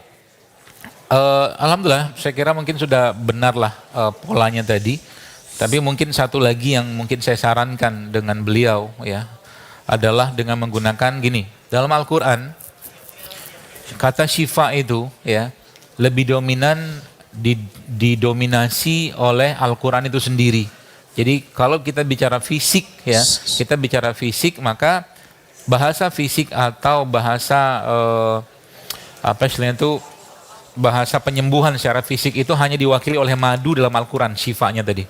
alhamdulillah saya kira mungkin sudah benarlah polanya tadi, tapi mungkin satu lagi yang mungkin saya sarankan dengan beliau ya adalah dengan menggunakan gini. Dalam Al-Quran kata syifa itu ya lebih dominan didominasi oleh Al-Quran itu sendiri. Jadi kalau kita bicara fisik ya, kita bicara fisik, maka bahasa fisik atau bahasa istilahnya itu bahasa penyembuhan secara fisik itu hanya diwakili oleh madu dalam Al-Quran, syifanya tadi.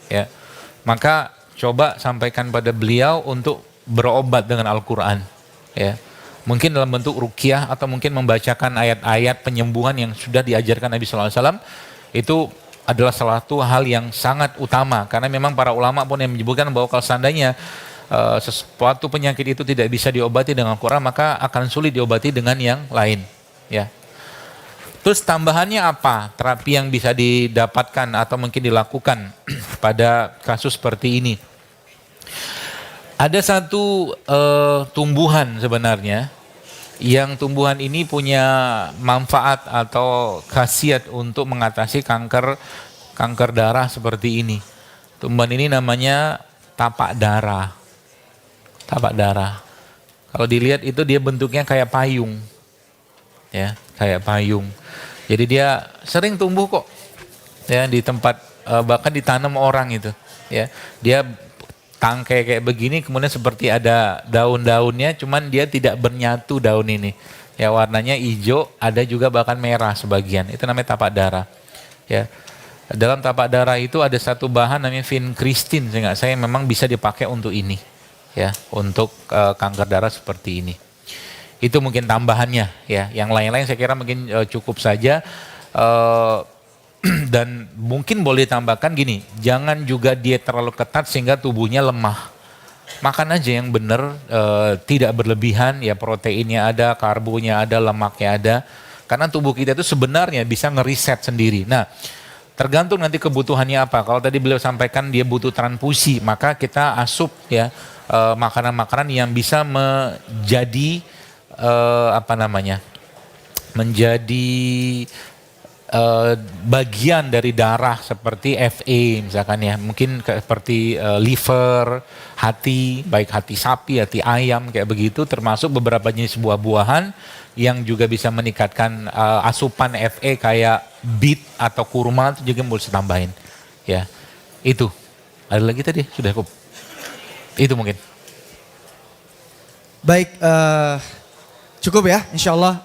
Ya, maka coba sampaikan pada beliau untuk berobat dengan Al-Quran. Ya, mungkin dalam bentuk ruqyah atau mungkin membacakan ayat-ayat penyembuhan yang sudah diajarkan Nabi SAW, itu adalah salah satu hal yang sangat utama, karena memang para ulama pun yang menyebutkan bahwa kalau seandainya sesuatu penyakit itu tidak bisa diobati dengan Al-Quran, maka akan sulit diobati dengan yang lain. Ya. Terus tambahannya apa terapi yang bisa didapatkan atau mungkin dilakukan pada kasus seperti ini? Ada satu tumbuhan sebenarnya, yang tumbuhan ini punya manfaat atau khasiat untuk mengatasi kanker darah seperti ini. Tumbuhan ini namanya tapak darah. Tapak darah. Kalau dilihat itu dia bentuknya kayak payung. Ya, kayak payung. Jadi dia sering tumbuh kok. Ya, di tempat bahkan ditanam orang itu, ya. Dia tangkai kayak begini, kemudian seperti ada daun-daunnya, cuman dia tidak bernyatu daun ini. Ya, warnanya hijau, ada juga bahkan merah sebagian. Itu namanya tapak darah. Ya. Dalam tapak darah itu ada satu bahan namanya vincristin, sehingga saya memang bisa dipakai untuk ini. Ya, untuk kanker darah seperti ini. Itu mungkin tambahannya ya. Yang lain-lain saya kira mungkin cukup saja. Eh, dan mungkin boleh tambahkan gini, jangan juga diet terlalu ketat sehingga tubuhnya lemah. Makan aja yang benar, tidak berlebihan, ya proteinnya ada, karbonya ada, lemaknya ada. Karena tubuh kita itu sebenarnya bisa ngeriset sendiri. Nah, tergantung nanti kebutuhannya apa. Kalau tadi beliau sampaikan dia butuh transfusi, maka kita asup ya makanan-makanan yang bisa menjadi menjadi bagian dari darah seperti Fe misalkan ya, mungkin seperti liver, hati, baik hati sapi, hati ayam kayak begitu, termasuk beberapa jenis buah-buahan yang juga bisa meningkatkan asupan Fe kayak beet atau kurma itu juga boleh ditambahin ya. Itu ada lagi tadi sudah cukup, itu mungkin. Baik, cukup ya insyaallah.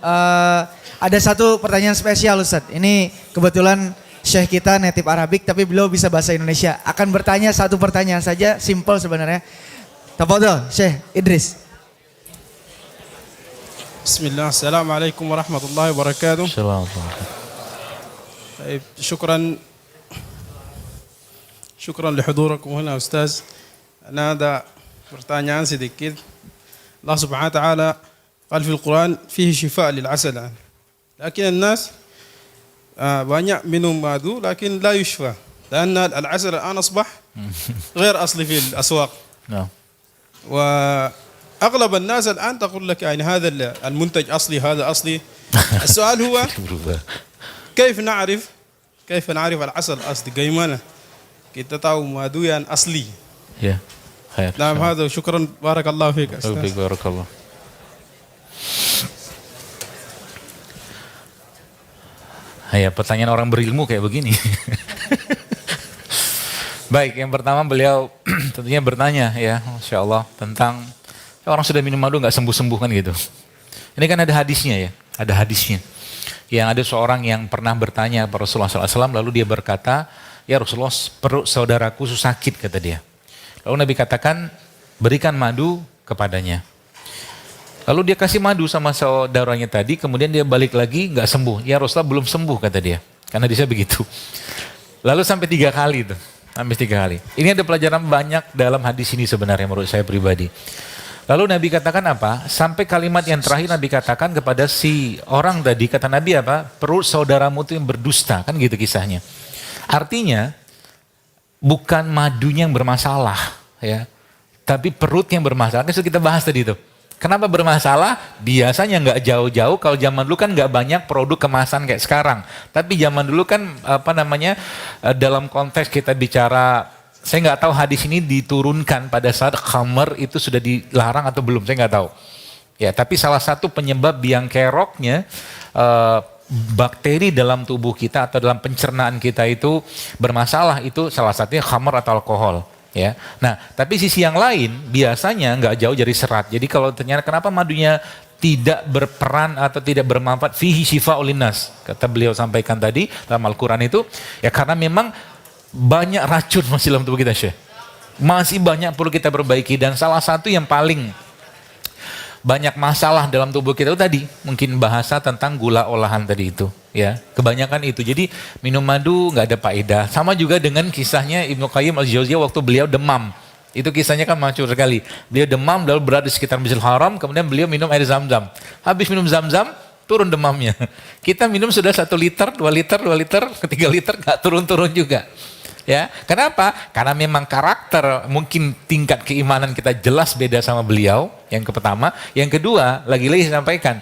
Ada satu pertanyaan spesial Ustadz. Ini kebetulan Syekh kita native Arabik tapi beliau bisa bahasa Indonesia. Akan bertanya satu pertanyaan saja, simple sebenarnya. Tafadhol Syekh Idris. Bismillah, assalamualaikum warahmatullahi wabarakatuh. طيب شكرا لحضوركم هنا أستاذ. أنا هذا pertanyaan sedikit. Allah Subhanahu wa taala قال في القرآن فيه شفاء للعسل. لكن الناس banyak minum madu لكن لا يشفى لأن العسل الآن أصبح غير أصلي في الأسواق. وأغلب الناس الآن تقول لك يعني هذا المنتج أصلي، هذا أصلي. السؤال هو كيف نعرف العسل الأصلي؟ Bagaimana kita tahu madu yang asli? Ya, khair. نعم هذا، شكرا بارك الله فيك أستاذ. Barakallah. Ya, pertanyaan orang berilmu kayak begini. Baik, yang pertama beliau tentunya bertanya ya, Masya Allah, tentang orang sudah minum madu nggak sembuh-sembuh kan gitu. Ini kan ada hadisnya ya, ada hadisnya. Yang ada seorang yang pernah bertanya kepada Rasulullah SAW, lalu dia berkata, ya Rasulullah, perut saudaraku sakit, kata dia. Lalu Nabi katakan, berikan madu kepadanya. Lalu dia kasih madu sama saudaranya tadi, kemudian dia balik lagi nggak sembuh. Ya Rasulullah belum sembuh, kata dia. Karena dia begitu. Lalu sampai 3 kali tuh, sampai 3 kali. Ini ada pelajaran banyak dalam hadis ini sebenarnya menurut saya pribadi. Lalu Nabi katakan apa? Sampai kalimat yang terakhir Nabi katakan kepada si orang tadi, kata Nabi apa? Perut saudaramu itu yang berdusta, kan gitu kisahnya. Artinya bukan madunya yang bermasalah ya, tapi perut yang bermasalah. Kan sudah kita bahas tadi itu. Kenapa bermasalah? Biasanya nggak jauh-jauh, kalau zaman dulu kan nggak banyak produk kemasan kayak sekarang. Tapi zaman dulu kan dalam konteks kita bicara, saya nggak tahu hadis ini diturunkan pada saat khamar itu sudah dilarang atau belum, saya nggak tahu. Ya, tapi salah satu penyebab biang keroknya bakteri dalam tubuh kita atau dalam pencernaan kita itu bermasalah, itu salah satunya khamar atau alkohol. Ya, nah tapi sisi yang lain biasanya nggak jauh dari serat. Jadi kalau ternyata kenapa madunya tidak berperan atau tidak bermanfaat, fihi syifa'ul linnas, kata beliau sampaikan tadi dalam Al-Quran itu, ya karena memang banyak racun masih dalam tubuh kita, Syekh. Masih banyak perlu kita perbaiki, dan salah satu yang paling banyak masalah dalam tubuh kita itu tadi, mungkin bahasa tentang gula olahan tadi itu, ya kebanyakan itu. Jadi minum madu nggak ada faedah. Sama juga dengan kisahnya Ibnu Qayyim al-Jauziyah waktu beliau demam. Itu kisahnya kan masyhur sekali. Beliau demam lalu berada di sekitar Masjidil Haram, kemudian beliau minum air Zam-Zam. Habis minum Zam-Zam turun demamnya. Kita minum sudah 1 liter, 2 liter, 2 liter, 3 liter nggak turun-turun juga. Ya, kenapa? Karena memang karakter, mungkin tingkat keimanan kita jelas beda sama beliau, yang pertama. Yang kedua, lagi-lagi saya sampaikan,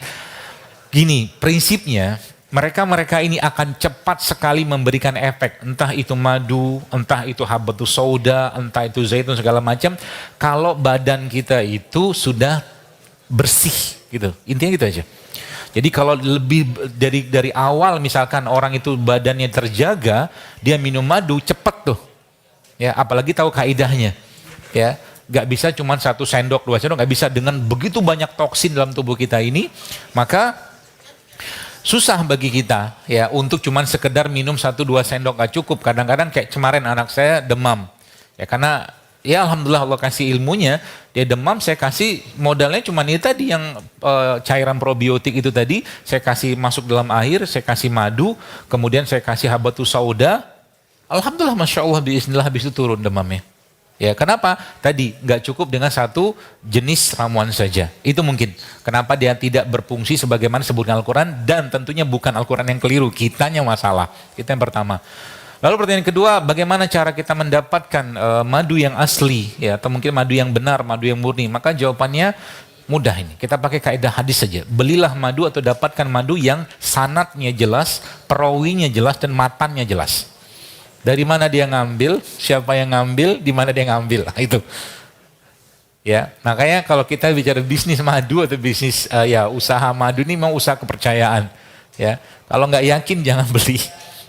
gini, prinsipnya mereka ini akan cepat sekali memberikan efek, entah itu madu, entah itu habatus sauda, entah itu zaitun, segala macam, kalau badan kita itu sudah bersih gitu, intinya gitu aja. Jadi kalau lebih dari awal misalkan orang itu badannya terjaga, dia minum madu cepet tuh. Ya, apalagi tahu kaidahnya. Ya, nggak bisa cuma 1 sendok, 2 sendok, nggak bisa, dengan begitu banyak toksin dalam tubuh kita ini, maka susah bagi kita ya untuk cuma sekedar minum 1-2 sendok nggak cukup. Kadang-kadang kayak kemarin anak saya demam. Ya karena ya alhamdulillah Allah kasih ilmunya, dia demam saya kasih modalnya cuma ini tadi yang cairan probiotik itu tadi, saya kasih masuk dalam air, saya kasih madu, kemudian saya kasih habatus sauda, alhamdulillah masya Allah biiznillah habis itu turun demamnya. Ya kenapa? Tadi nggak cukup dengan satu jenis ramuan saja. Itu mungkin. Kenapa dia tidak berfungsi sebagaimana sebutkan Al-Quran, dan tentunya bukan Al-Quran yang keliru, kitanya masalah. Itu yang pertama. Lalu pertanyaan kedua, bagaimana cara kita mendapatkan madu yang asli, ya, atau mungkin madu yang benar, madu yang murni? Maka jawabannya mudah ini. Kita pakai kaidah hadis saja. Belilah madu atau dapatkan madu yang sanadnya jelas, perawinya jelas, dan matannya jelas. Dari mana dia ngambil, siapa yang ngambil, di mana dia ngambil, nah, itu. Ya, makanya kalau kita bicara bisnis madu atau bisnis usaha madu ini memang usaha kepercayaan. Ya, kalau nggak yakin jangan beli.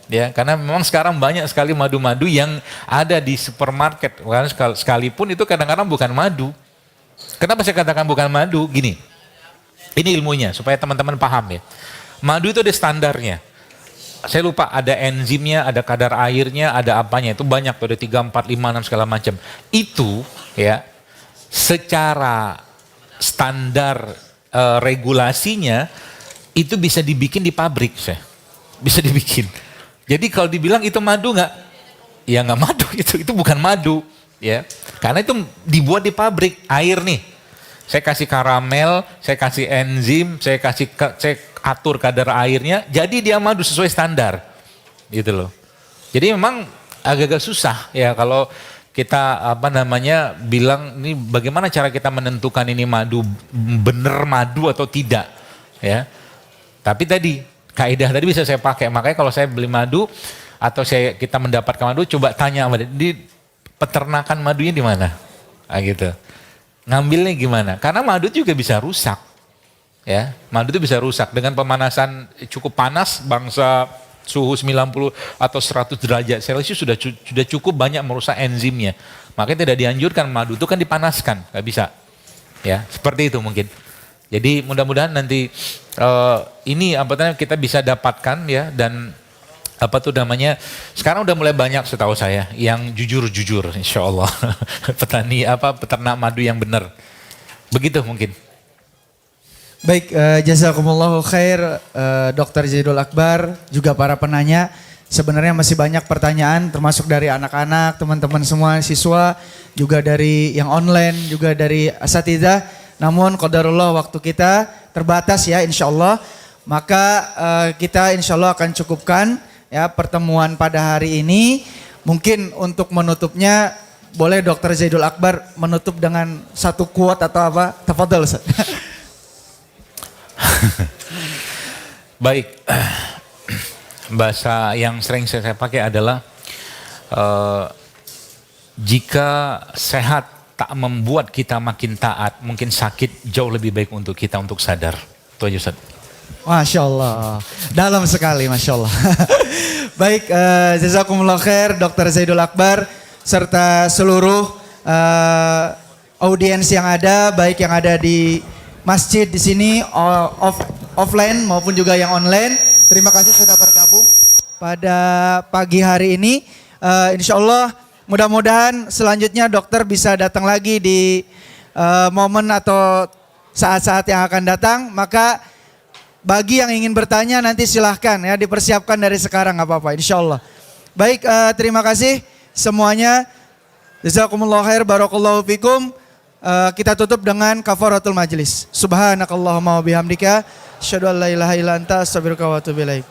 Ya, karena memang sekarang banyak sekali madu-madu yang ada di supermarket. Sekalipun itu kadang-kadang bukan madu. Kenapa saya katakan bukan madu? Gini, ini ilmunya supaya teman-teman paham ya. Madu itu ada standarnya. Saya lupa ada enzimnya, ada kadar airnya, ada apanya. Itu banyak tuh, ada 3, 4, 5, 6 segala macam. Itu ya secara standar regulasinya itu bisa dibikin di pabrik, bisa dibikin. Jadi kalau dibilang itu madu nggak? Ya nggak madu, itu bukan madu, ya. Karena itu dibuat di pabrik, air nih. Saya kasih karamel, saya kasih enzim, saya atur kadar airnya, jadi dia madu sesuai standar, gitu loh. Jadi memang agak-agak susah ya kalau kita bilang ini bagaimana cara kita menentukan ini madu bener madu atau tidak, ya. Tapi tadi kaidah tadi bisa saya pakai, makanya kalau saya beli madu atau kita mendapatkan madu, coba tanya di peternakan madunya di mana, gitu. Ngambilnya gimana? Karena madu juga bisa rusak. Ya, madu itu bisa rusak dengan pemanasan cukup panas, bangsa suhu 90 atau 100 derajat Celcius sudah cukup banyak merusak enzimnya. Makanya tidak dianjurkan madu itu kan dipanaskan, nggak bisa. Ya, seperti itu mungkin. Jadi mudah-mudahan nanti ini kita bisa dapatkan ya, dan sekarang udah mulai banyak setahu saya yang jujur insya Allah peternak madu yang benar, begitu mungkin. Baik, jazakumullahu khair Dr. Zaidul Akbar, juga para penanya. Sebenarnya masih banyak pertanyaan termasuk dari anak-anak, teman-teman semua, siswa, juga dari yang online, juga dari asatidzah. Namun qadarullah waktu kita terbatas ya insya Allah. Maka kita insya Allah akan cukupkan ya pertemuan pada hari ini. Mungkin untuk menutupnya boleh Dr. Zaidul Akbar menutup dengan satu quote atau apa? Tafadhol Ustaz. Baik, bahasa yang sering saya pakai adalah jika sehat tak membuat kita makin taat, mungkin sakit jauh lebih baik untuk kita untuk sadar. Itu aja Ustaz. Masya Allah, dalam sekali Masya Allah. Baik, jazakumullah khair Dr. Zaidul Akbar serta seluruh audiens yang ada, baik yang ada di masjid di sini offline maupun juga yang online. Terima kasih sudah bergabung pada pagi hari ini. Insya Allah mudah-mudahan selanjutnya dokter bisa datang lagi di momen atau saat-saat yang akan datang. Maka bagi yang ingin bertanya nanti silahkan ya, dipersiapkan dari sekarang nggak apa-apa insya Allah. Baik, terima kasih semuanya. Jazakumullah khair, barakallahu fikum. Kita tutup dengan kafaratul majlis. Subhanakallahumma wa bihamdika asyhadu an la ilaha illa anta astaghfiruka wa atubu ilaik.